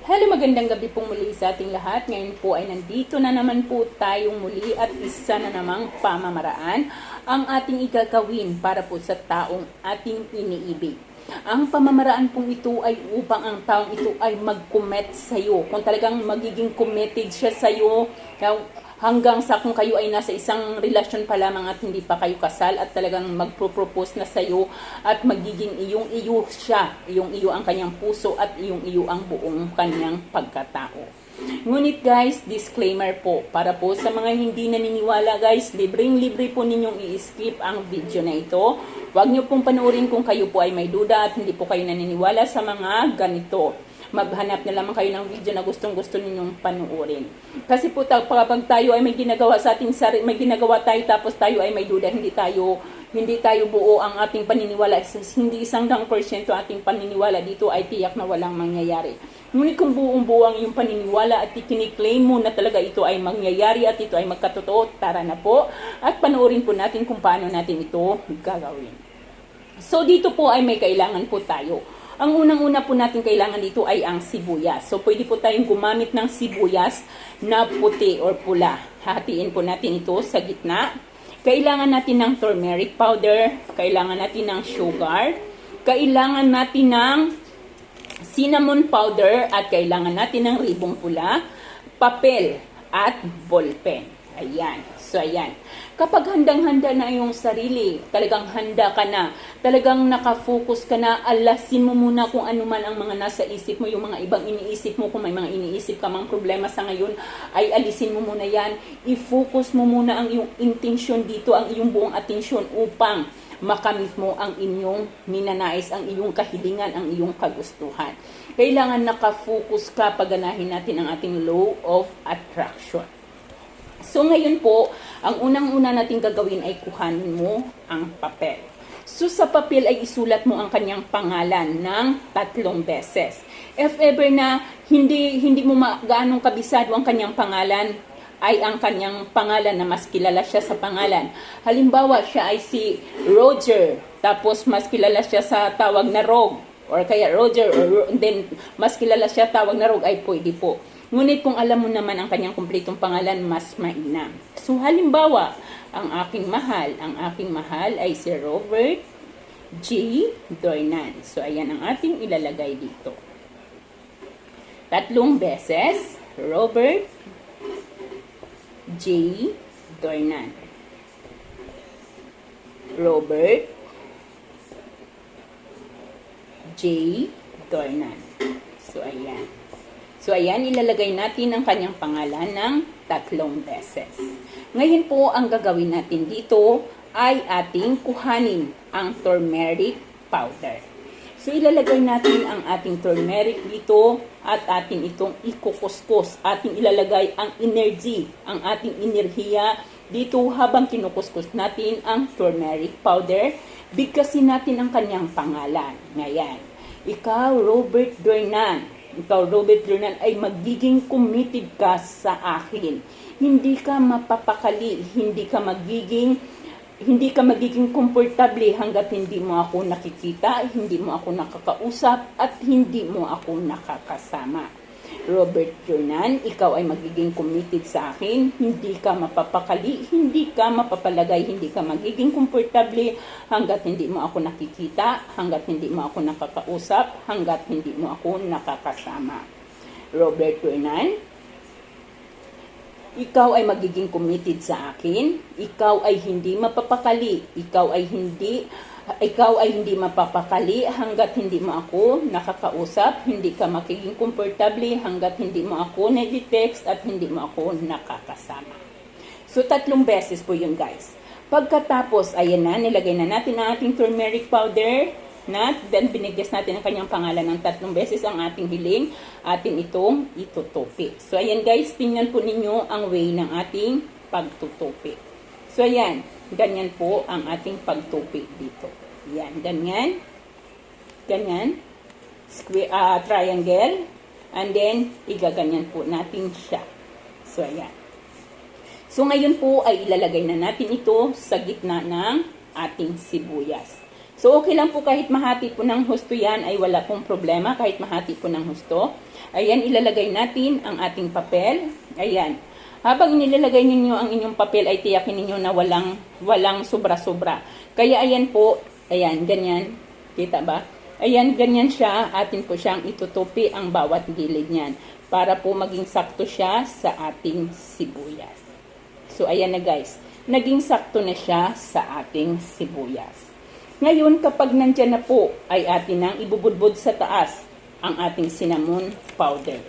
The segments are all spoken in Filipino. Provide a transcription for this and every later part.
Hello, magandang gabi pong muli sa ating lahat. Ngayon po ay nandito na naman po tayong muli at isa na namang pamamaraan ang ating igagawin para po sa taong ating iniibig. Ang pamamaraan pong ito ay upang ang taong ito ay mag-commit sa iyo. Kung talagang magiging committed siya sa iyo, hanggang sa kung kayo ay nasa isang relasyon pa lamang at hindi pa kayo kasal at talagang magpro-propose na sa iyo at magiging iyong-iyo siya, iyong-iyo ang kanyang puso at iyong-iyo ang buong kanyang pagkatao. Ngunit guys, disclaimer po, para po sa mga hindi naniniwala guys, libreng-libre po ninyong i-skip ang video na ito. Huwag nyo pong panoorin kung kayo po ay may duda at hindi po kayo naniniwala sa mga ganito. Maghanap na lamang kayo ng video na gustong-gusto ninyong panuorin. Kasi po kapag tayo ay may ginagawa sa ating sarili, may ginagawa tayo tapos tayo ay may duda, hindi tayo buo ang ating paniniwala. Hindi 100% ating paniniwala dito ay tiyak na walang mangyayari. Ngunit kung buong-buo ang iyong paniniwala at ikiniklaim mo na talaga ito ay mangyayari at ito ay magkatotoo, tara na po at panoorin po natin kung paano natin ito gagawin. So dito po ay may kailangan po tayo. Ang unang-una po natin kailangan dito ay ang sibuyas. So, pwede po tayong gumamit ng sibuyas na puti or pula. Hahatiin po natin ito sa gitna. Kailangan natin ng turmeric powder. Kailangan natin ng sugar. Kailangan natin ng cinnamon powder. At kailangan natin ng ribong pula, papel at ballpen. Ayan. So, ayan. Kapag handang-handa na yung sarili, talagang handa ka na, talagang nakafocus ka na, alasin mo muna kung ano man ang mga nasa isip mo, yung mga ibang iniisip mo, kung may mga iniisip ka mang problema sa ngayon, ay alisin mo muna yan. I-focus mo muna ang iyong intensyon dito, ang iyong buong atensyon upang makamit mo ang inyong ninanais, ang iyong kahilingan, ang iyong kagustuhan. Kailangan nakafocus ka, paganahin natin ang ating law of attraction. So ngayon po, ang unang-una nating gagawin ay kuhanin mo ang papel. So sa papel ay isulat mo ang kanyang pangalan ng 3 beses. If ever na hindi mo gaanong kabisado ang kanyang pangalan, ay ang kanyang pangalan na mas kilala siya sa pangalan. Halimbawa, siya ay si Roger, tapos mas kilala siya sa tawag na Rog, or kaya Roger, or then mas kilala siya tawag na Rog, ay pwede po. Ngunit kung alam mo naman ang kanyang kumpletong pangalan, mas mainam. So halimbawa, ang aking mahal ay si Robert J. Dornan. So ayan ang ating ilalagay dito. 3 beses, Robert J. Dornan. Robert J. Dornan. So ayan. So, ayan, ilalagay natin ang kanyang pangalan ng 3 beses. Ngayon po, ang gagawin natin dito ay ating kuhanin ang turmeric powder. So, ilalagay natin ang ating turmeric dito at ating itong ikukuskus. Ating ilalagay ang energy, ang ating enerhiya dito habang kinukuskus natin ang turmeric powder. Bigkasin natin ang kanyang pangalan. Ngayon, ikaw, Robert Dornan. Ikaw, Robert Dornan, ay magiging committed ka sa akin. Hindi ka mapapakali, hindi ka magiging komportable hanggat hindi mo ako nakikita, hindi mo ako nakakausap, at hindi mo ako nakakasama. Robert Dornan, ikaw ay magiging committed sa akin, hindi ka mapapakali, hindi ka mapapalagay, hindi ka magiging komportable hanggat hindi mo ako nakikita, hanggat hindi mo ako nakakausap, hanggat hindi mo ako nakakasama. Robert Dornan, ikaw ay magiging committed sa akin, ikaw ay hindi mapapakali, ikaw ay hindi mapapakali hanggat hindi mo ako nakakausap, hindi ka magiging komportable hanggat hindi mo ako nag-text at hindi mo ako nakakasama. So, 3 beses po yun guys. Pagkatapos, ayan na, nilagay na natin ang ating turmeric powder then binigkas natin ang kanyang pangalan ng 3 beses ang ating hiling, atin itong itutupi. So, ayan guys, tingnan po ninyo ang way ng ating pagtutupi. So, ayan. Ganyan po ang ating pagtupi dito. Yan, ganyan. Ganyan. Triangle. And then, igaganyan po natin siya. So, ayan. So, ngayon po ay ilalagay na natin ito sa gitna ng ating sibuyas. So, okay lang po kahit mahati po ng husto yan ay wala pong problema kahit mahati po ng husto. Ayan, ilalagay natin ang ating papel. Ayan. Habang nilalagay ninyo ang inyong papel ay tiyakin ninyo na walang sobra-sobra. Kaya ayan po, ayan, ganyan. Kita ba? Ayan, ganyan siya. Atin po siyang itutupi ang bawat gilid niyan para po maging sakto siya sa ating sibuyas. So, ayan na guys. Naging sakto na siya sa ating sibuyas. Ngayon, kapag nandyan na po, ay atin nang ibubudbud sa taas ang ating cinnamon powder.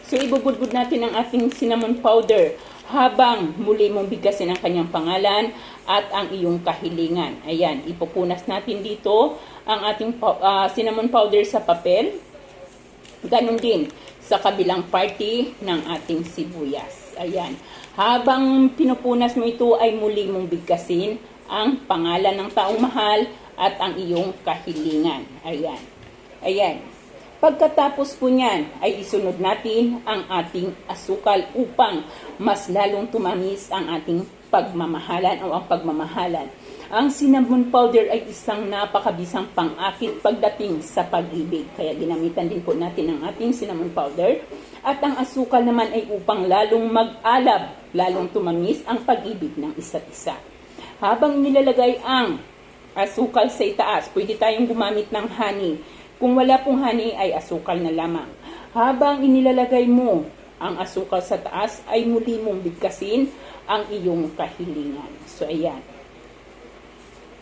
So, ibubudbud natin ang ating cinnamon powder habang muli mong bigkasin ang kanyang pangalan at ang iyong kahilingan. Ayan, ipupunas natin dito ang ating cinnamon powder sa papel. Ganon din sa kabilang party ng ating sibuyas. Ayan. Habang pinupunas mo ito ay muli mong bigkasin ang pangalan ng taong mahal at ang iyong kahilingan. Ayan. Ayan. Pagkatapos po niyan ay isunod natin ang ating asukal upang mas lalong tumamis ang ating pagmamahalan o ang pagmamahalan. Ang cinnamon powder ay isang napakabisang pang-akit pagdating sa pag-ibig. Kaya ginamitan din po natin ang ating cinnamon powder. At ang asukal naman ay upang lalong mag-alab, lalong tumamis ang pag-ibig ng isa't isa. Habang nilalagay ang asukal sa itaas, pwede tayong gumamit ng honey. Kung wala pong honey ay asukal na lamang. Habang inilalagay mo ang asukal sa taas ay muli mong bigkasin ang iyong kahilingan. So ayan.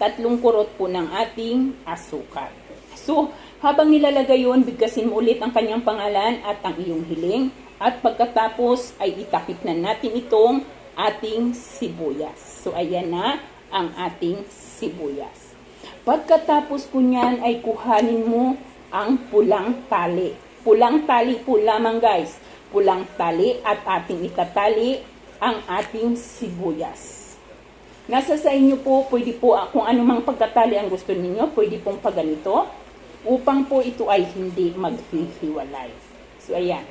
3 kurot po ng ating asukal. So habang nilalagay yun, bigkasin mo ulit ang kanyang pangalan at ang iyong hiling. At pagkatapos ay itakip na natin itong ating sibuyas. So ayan na ang ating sibuyas. Pagkatapos po niyan ay kuhanin mo ang pulang tali. Pulang tali po lamang guys. Pulang tali at ating itatali ang ating sibuyas. Nasa sa inyo po, pwede po kung anumang pagkatali ang gusto ninyo, pwede pong paganito upang po ito ay hindi maghihiwalay. So ayan.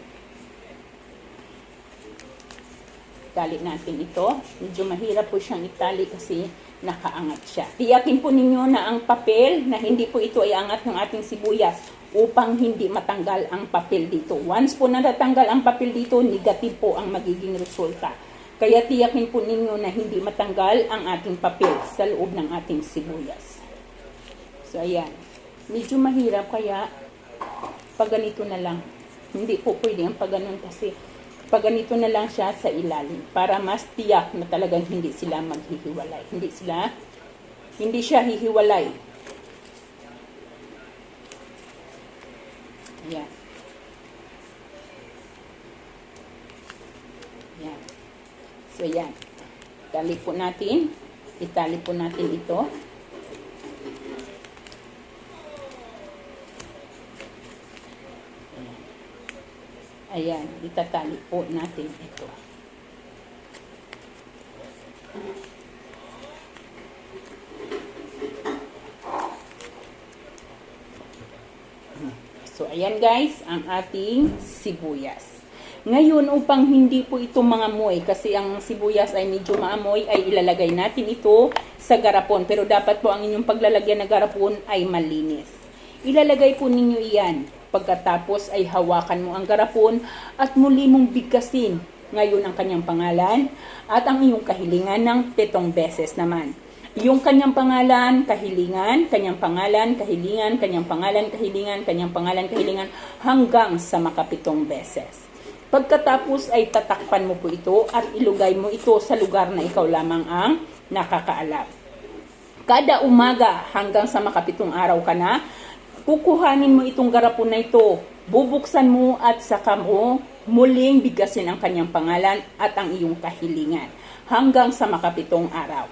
Tali natin ito. Medyo mahirap po siyang itali kasi nakaangat siya. Tiyakin po ninyo na ang papel, na hindi po ito ay angat ng ating sibuyas upang hindi matanggal ang papel dito. Once po natatanggal ang papel dito, negative po ang magiging resulta. Kaya tiyakin po ninyo na hindi matanggal ang ating papel sa loob ng ating sibuyas. So ayan. Medyo mahirap kaya pag ganito na lang. Hindi po pwede ang pag ganun kasi pag ganito na lang siya sa ilalim para mas tiyak na talagang hindi sila maghihiwalay. Hindi siya hihiwalay. Yan. Yan. So yan. Itali po natin ito. Ayan, itatali po natin ito. So, ayan guys, ang ating sibuyas. Ngayon, upang hindi po ito mangamoy, kasi ang sibuyas ay medyo maamoy, ay ilalagay natin ito sa garapon. Pero dapat po ang inyong paglalagyan ng garapon ay malinis. Ilalagay po ninyo iyan. Pagkatapos ay hawakan mo ang garapon at muli mong bigkasin ngayon ang kanyang pangalan at ang iyong kahilingan ng 7 beses naman. Yung kanyang pangalan, kahilingan, kanyang pangalan, kahilingan, kanyang pangalan, kahilingan, kanyang pangalan, kahilingan, hanggang sa makapitong beses. Pagkatapos ay tatakpan mo po ito at ilugay mo ito sa lugar na ikaw lamang ang nakakaalam. Kada umaga hanggang sa makapitong araw ka na, kukuhanin mo itong garapon na ito, bubuksan mo at saka mo muling bigkasin ang kanyang pangalan at ang iyong kahilingan hanggang sa makapitong araw.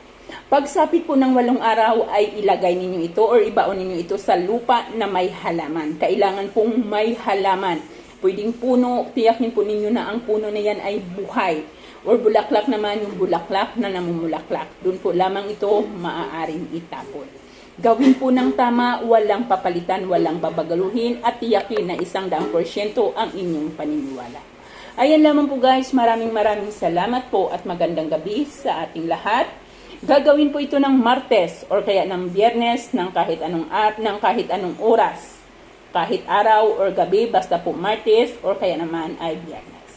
Pagsapit po ng 8 araw ay ilagay ninyo ito or ibaon ninyo ito sa lupa na may halaman. Kailangan pong may halaman. Pwedeng puno, tiyakin po ninyo na ang puno na yan ay buhay. Or bulaklak naman yung bulaklak na namumulaklak. Doon po lamang ito maaaring itapon. Gawin po ng tama, walang papalitan, walang babagaluhin at tiyakin na 100% ang inyong paniniwala. Ayan lamang po guys, maraming salamat po at magandang gabi sa ating lahat. Gagawin po ito ng Martes or kaya ng Biyernes ng kahit anong oras. Kahit araw or gabi, basta po Martes or kaya naman ay Biyernes.